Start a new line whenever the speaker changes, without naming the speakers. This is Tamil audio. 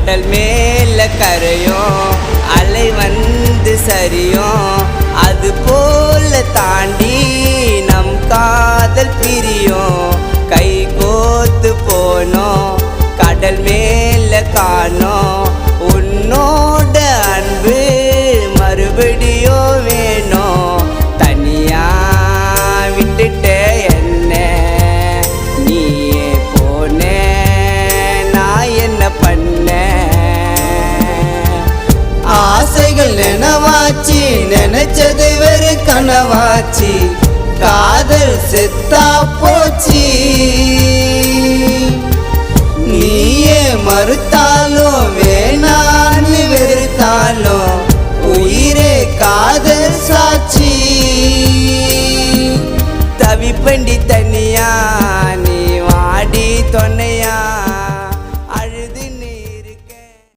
கடல் மேல கரையும் அலை வந்து சரியும் அது போல தாண்டி நம் காதல் பிரியும் கை கோத்து போனோம் கடல் மேல காணோம் உன்னோட அன்பு மறுபடியும் வேணும் தனியா விட்டுட்ட என்ன நீயே போன நான் என்ன பண்ண ஆசைகள் நினைவாச்சு நினைச்சது வெறு கனவாச்சு காதல் செத்தா போச்சு நீயே மறுத்தாலும் வேணான்னு வெறுத்தாலும் உயிரே காதல் சாட்சி தவிப்பண்டி தனியா